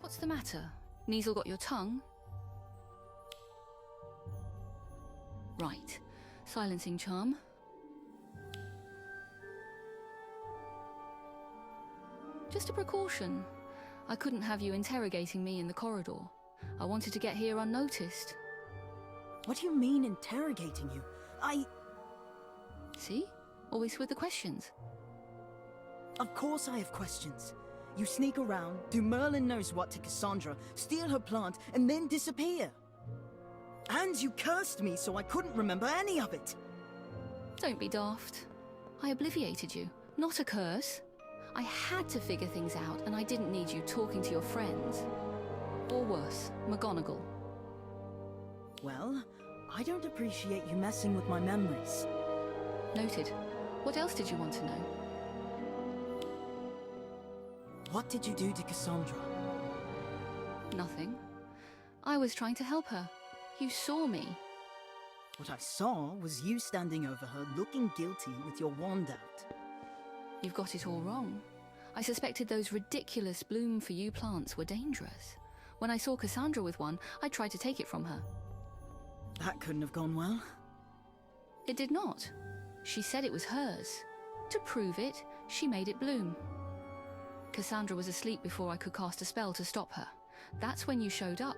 What's the matter? Kneasel got your tongue? Right. Silencing charm. Just a precaution. I couldn't have you interrogating me in the corridor. I wanted to get here unnoticed. What do you mean, interrogating you? See? Always with the questions. Of course I have questions. You sneak around, do Merlin knows what to Cassandra, steal her plant, and then disappear. And you cursed me so I couldn't remember any of it. Don't be daft. I obliviated you, not a curse. I had to figure things out, and I didn't need you talking to your friends. Or worse, McGonagall. Well, I don't appreciate you messing with my memories. Noted. What else did you want to know? What did you do to Cassandra? Nothing. I was trying to help her. You saw me. What I saw was you standing over her, looking guilty with your wand out. You've got it all wrong. I suspected those ridiculous bloom for you plants were dangerous. When I saw Cassandra with one, I tried to take it from her. That couldn't have gone well. It did not. She said it was hers. To prove it, she made it bloom. Cassandra was asleep before I could cast a spell to stop her. That's when you showed up.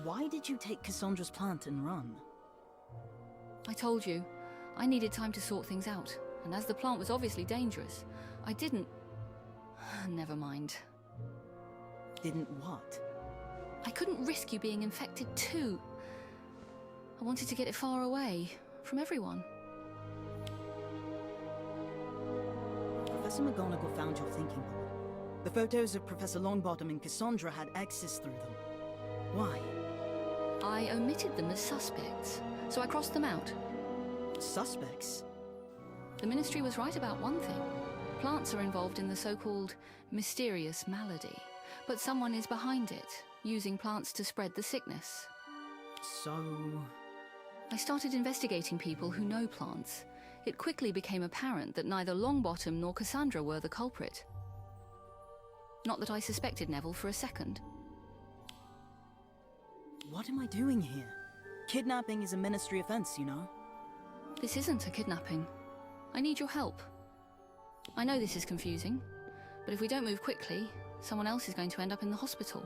Why did you take Cassandra's plant and run? I told you, I needed time to sort things out, and as the plant was obviously dangerous, I didn't... Never mind. Didn't what? I couldn't risk you being infected too. I wanted to get it far away, from everyone. Professor McGonagall found your thinking board. The photos of Professor Longbottom and Cassandra had X's through them. Why? I omitted them as suspects, so I crossed them out. Suspects? The Ministry was right about one thing. Plants are involved in the so-called mysterious malady, but someone is behind it, using plants to spread the sickness. So... I started investigating people who know plants. It quickly became apparent that neither Longbottom nor Cassandra were the culprit. Not that I suspected Neville for a second. What am I doing here? Kidnapping is a Ministry offense, you know? This isn't a kidnapping. I need your help. I know this is confusing, but if we don't move quickly, someone else is going to end up in the hospital.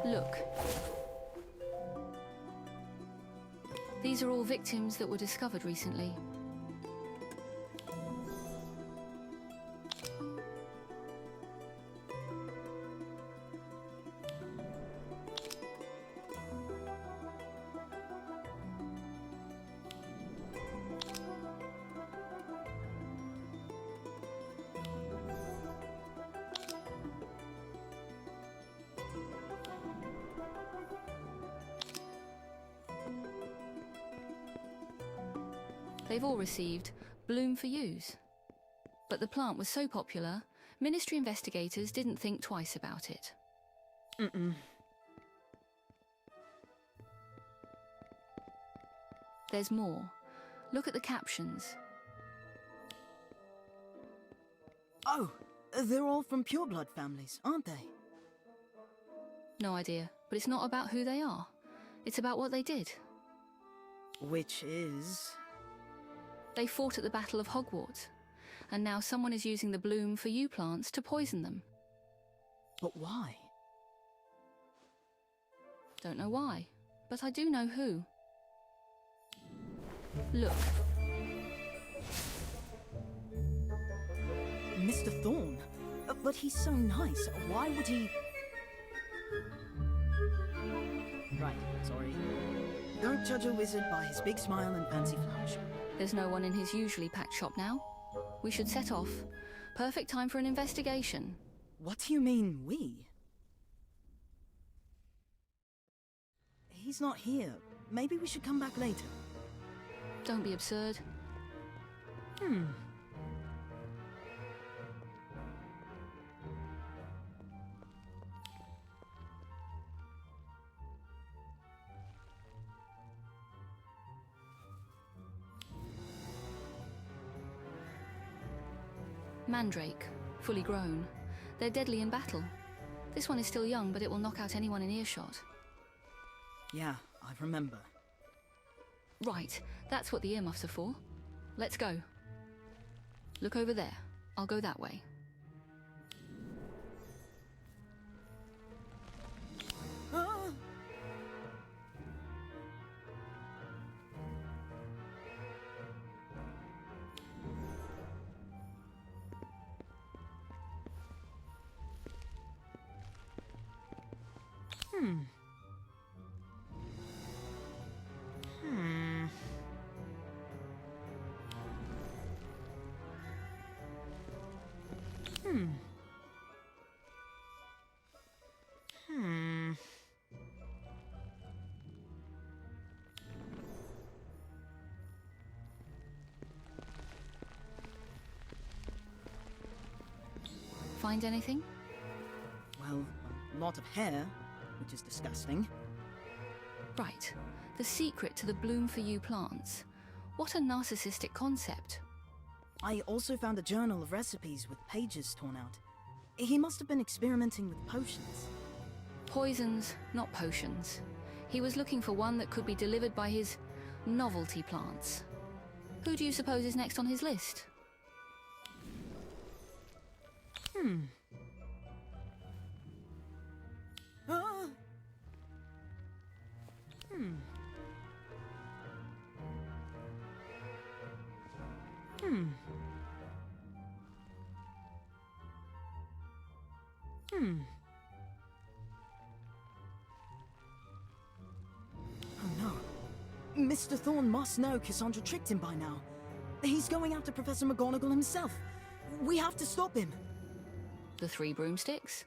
Look. These are all victims that were discovered recently. They've all received bloom for use. But the plant was so popular, Ministry investigators didn't think twice about it. There's more. Look at the captions. Oh, they're all from pureblood families, aren't they? No idea, but it's not about who they are. It's about what they did. Which is... They fought at the Battle of Hogwarts, and now someone is using the bloom for you plants to poison them. But why? Don't know why, but I do know who. Look. Mr. Thorne? But he's so nice. Why would he... Right, sorry. Don't judge a wizard by his big smile and fancy flourish. There's no one in his usually packed shop now. We should set off. Perfect time for an investigation. What do you mean, we? He's not here. Maybe we should come back later. Don't be absurd. Mandrake, fully grown. They're deadly in battle. This one is still young, but it will knock out anyone in earshot. Yeah, I remember. Right, that's what the earmuffs are for. Let's go. Look over there. I'll go that way. Ah! Find anything? Well, a lot of hair, which is disgusting. Right. The secret to the Bloom for You plants. What a narcissistic concept. I also found a journal of recipes with pages torn out. He must have been experimenting with potions. Poisons, not potions. He was looking for one that could be delivered by his novelty plants. Who do you suppose is next on his list? Ah! Oh no. Mr. Thorne must know Cassandra tricked him by now. He's going after Professor McGonagall himself. We have to stop him. The Three Broomsticks?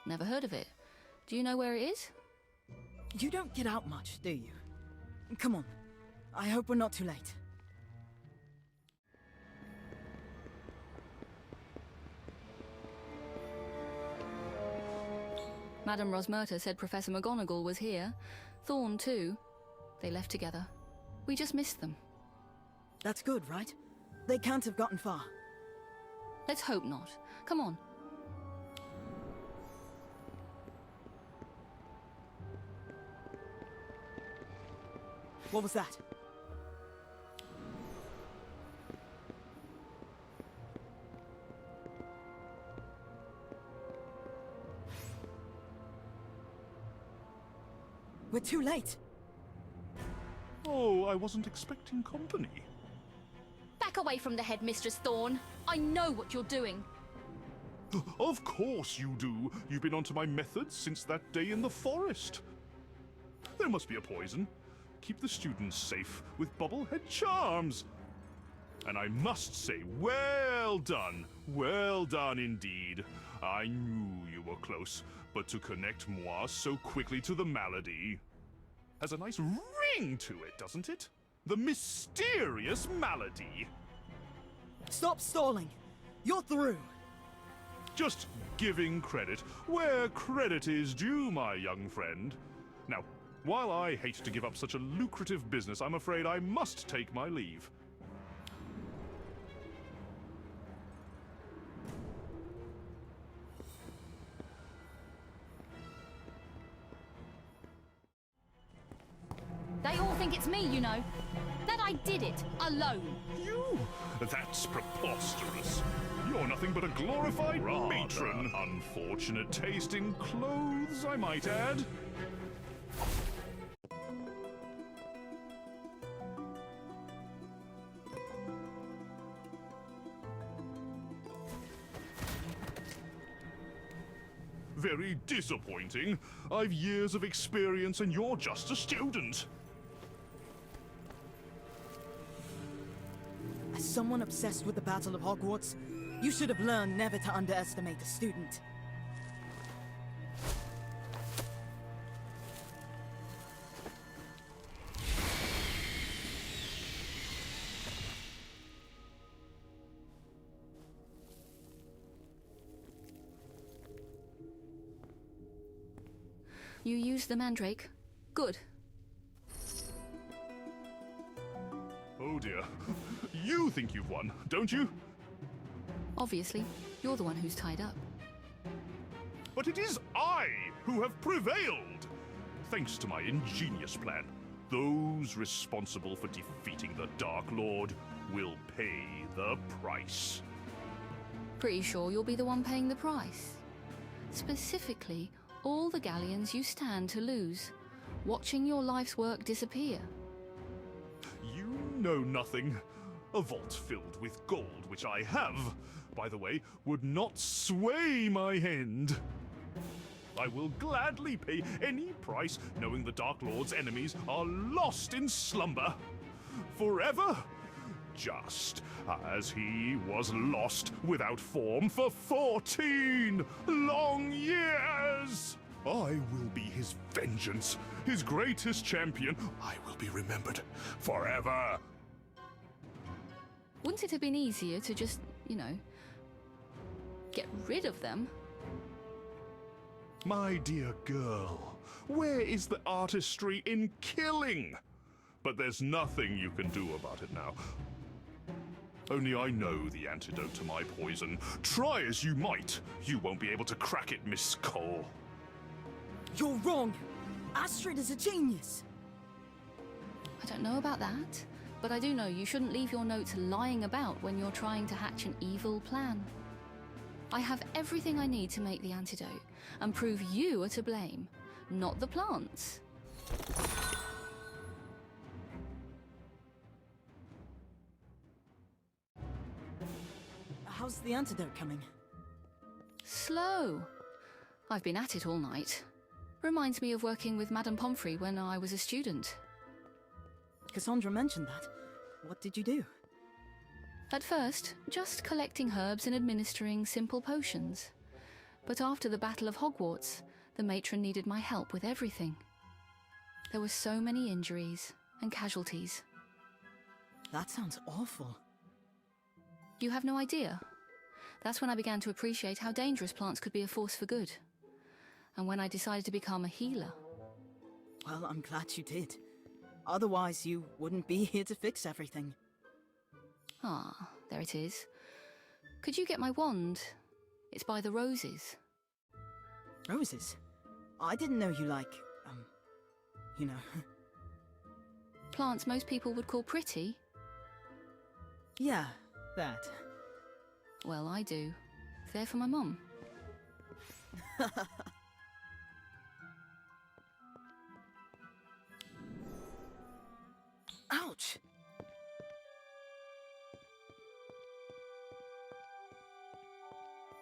Never heard of it. Do you know where it is? You don't get out much, do you? Come on. I hope we're not too late. Madame Rosmerta said Professor McGonagall was here. Thorne, too. They left together. We just missed them. That's good, right? They can't have gotten far. Let's hope not. Come on. What was that? We're too late. Oh, I wasn't expecting company. Back away from the headmistress, Thorne. I know what you're doing. Of course you do. You've been onto my methods since that day in the forest. There must be a poison. Keep the students safe with bubblehead charms. And I must say, well done. Well done indeed. I knew you were close, but to connect moi so quickly to the malady has a nice ring to it, doesn't it? The mysterious malady. Stop stalling. You're through. Just giving credit where credit is due, my young friend. Now, while I hate to give up such a lucrative business, I'm afraid I must take my leave. They all think it's me, you know. That I did it, alone. You? That's preposterous. You're nothing but a glorified matron. Unfortunate taste in clothes, I might add. Very disappointing. I've years of experience and you're just a student. As someone obsessed with the Battle of Hogwarts, you should have learned never to underestimate a student. You used the mandrake. Good. Oh dear. You think you've won, don't you? Obviously, you're the one who's tied up. But it is I who have prevailed! Thanks to my ingenious plan, those responsible for defeating the Dark Lord will pay the price. Pretty sure you'll be the one paying the price. Specifically, all the galleons you stand to lose, watching your life's work disappear. You know nothing. A vault filled with gold, which I have, by the way, would not sway my hand. I will gladly pay any price, knowing the Dark Lord's enemies are lost in slumber. Forever. Just as he was lost without form for 14 long years. I will be his vengeance, his greatest champion. I will be remembered forever. Wouldn't it have been easier to just, get rid of them? My dear girl, where is the artistry in killing? But there's nothing you can do about it now. Only I know the antidote to my poison. Try as you might, you won't be able to crack it, Miss Cole. You're wrong! Astrid is a genius! I don't know about that, but I do know you shouldn't leave your notes lying about when you're trying to hatch an evil plan. I have everything I need to make the antidote and prove you are to blame, not the plants. How's the antidote coming? Slow. I've been at it all night. Reminds me of working with Madame Pomfrey when I was a student. Cassandra mentioned that. What did you do? At first, just collecting herbs and administering simple potions. But after the Battle of Hogwarts, the matron needed my help with everything. There were so many injuries and casualties. That sounds awful. You have no idea. That's when I began to appreciate how dangerous plants could be a force for good. And when I decided to become a healer. Well, I'm glad you did. Otherwise, you wouldn't be here to fix everything. Ah, there it is. Could you get my wand? It's by the roses. Roses? I didn't know you like, Plants most people would call pretty? Yeah, that. Well, I do. They're for my mum. Ouch!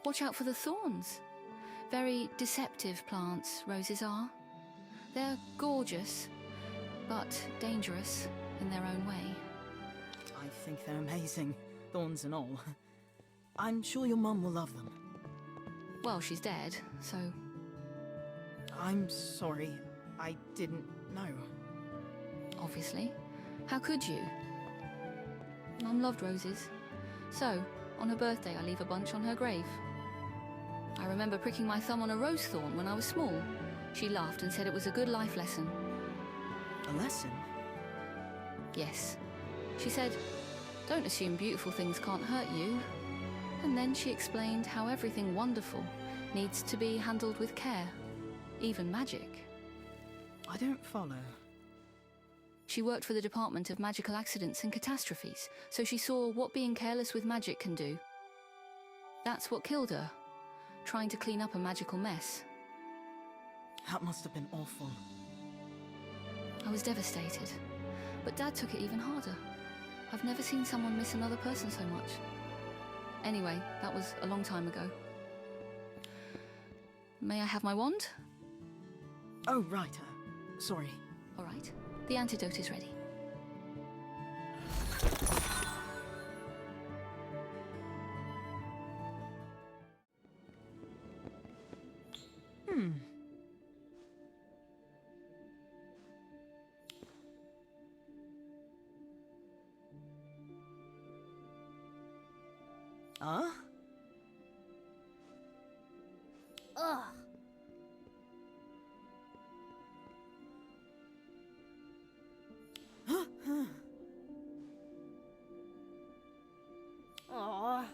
Watch out for the thorns. Very deceptive plants, roses are. They're gorgeous, but dangerous in their own way. I think they're amazing, thorns and all. I'm sure your mum will love them. Well, she's dead, so... I'm sorry. I didn't know. Obviously. How could you? Mum loved roses. So, on her birthday, I leave a bunch on her grave. I remember pricking my thumb on a rose thorn when I was small. She laughed and said it was a good life lesson. A lesson? Yes. She said, don't assume beautiful things can't hurt you. And then she explained how everything wonderful needs to be handled with care. Even magic. I don't follow. She worked for the Department of Magical Accidents and Catastrophes, so she saw what being careless with magic can do. That's what killed her, trying to clean up a magical mess. That must have been awful. I was devastated, but Dad took it even harder. I've never seen someone miss another person so much. Anyway, that was a long time ago. May I have my wand? Oh, right. Sorry. All right. The antidote is ready. Huh? Ugh. Aw.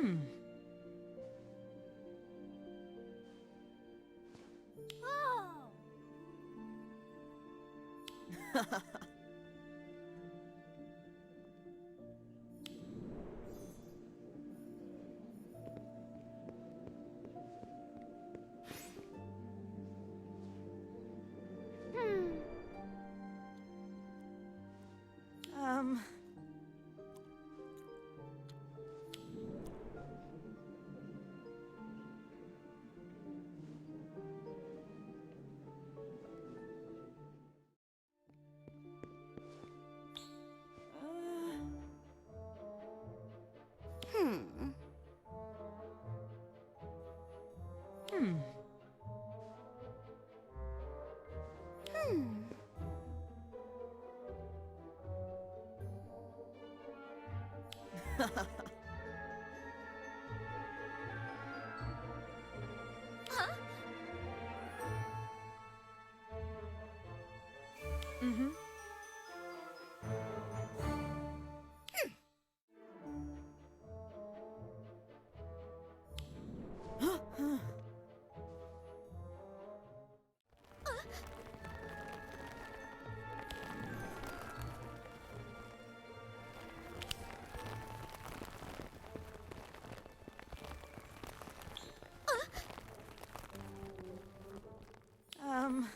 Oh. Um... Mm-hmm. Um...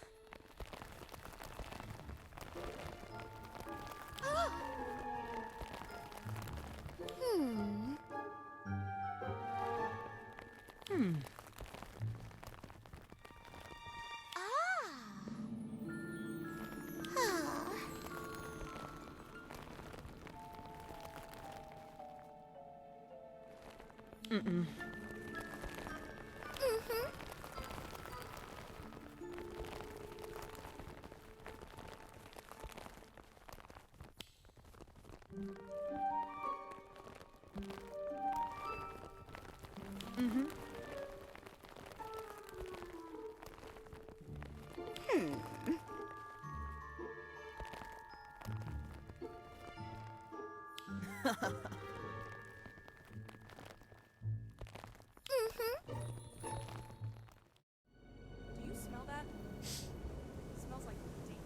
Mm-mm. Mm-hmm. Do you smell that? It smells like deep.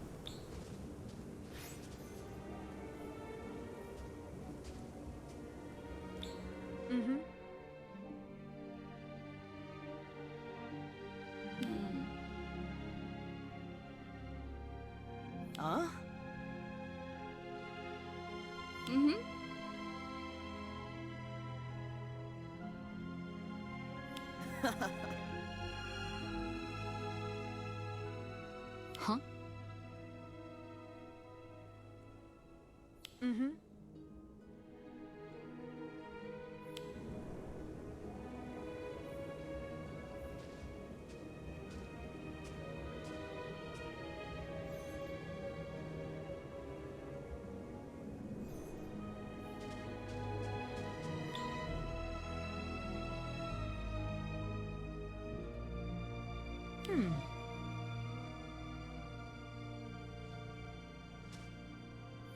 Mm-hmm. Huh? Mm-hmm. Huh? Mm-hmm.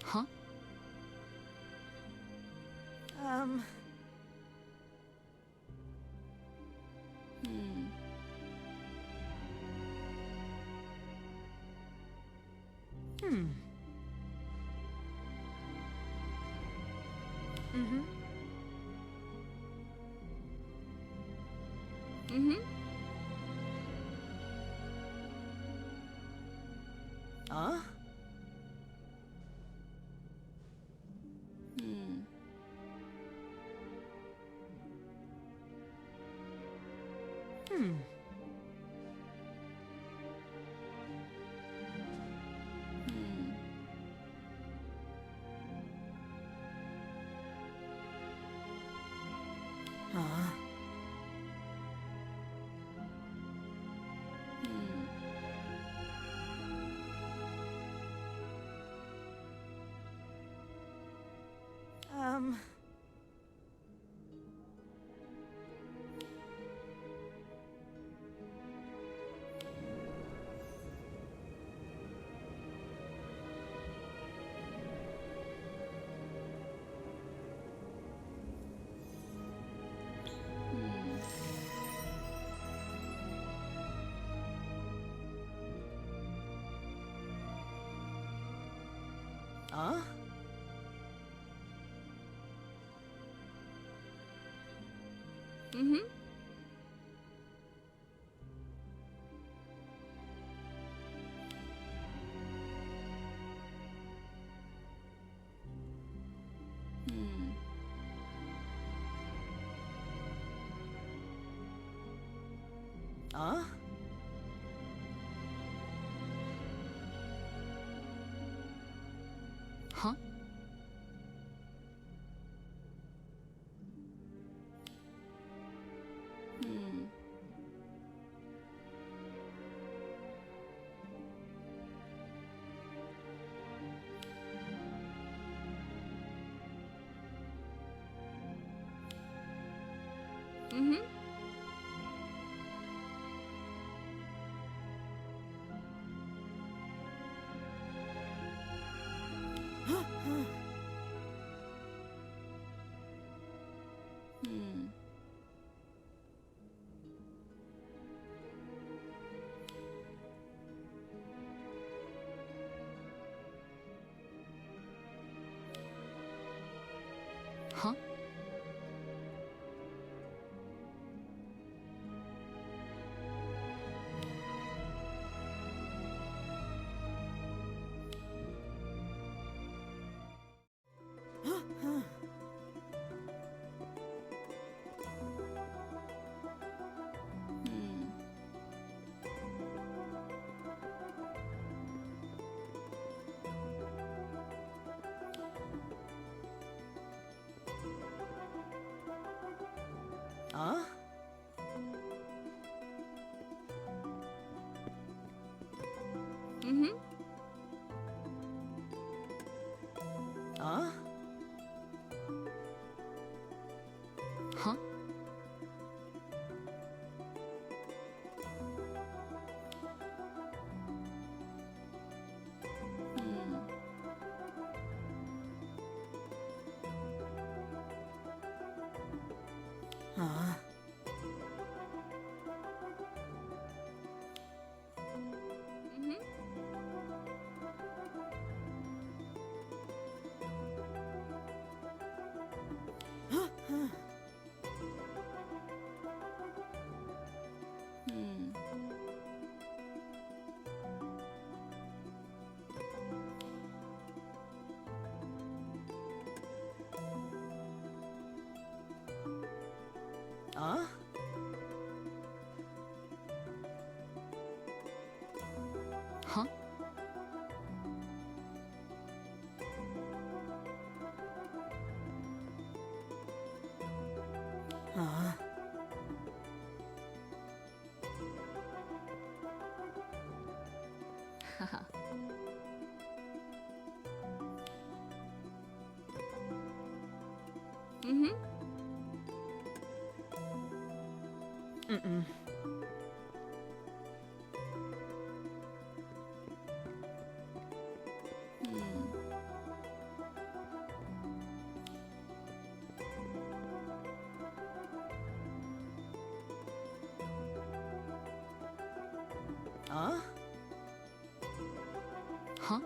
Huh? Um... Hmm. Hmm. Mm-hmm. Mm-hmm. Huh? Hmm. Hmm. Hmm. Huh? Hmm. Mm-hmm. Hmm. Huh? Huh? Hmm. Mm-hmm. Hmm. Huh? Hmm. Huh? Mm-hmm. Huh? Huh? Hmm. Huh? Mm-hmm. Hmm. Huh? Huh? Huh? Haha. Mm-hmm. Mm-mm. Hmm. Huh? Huh?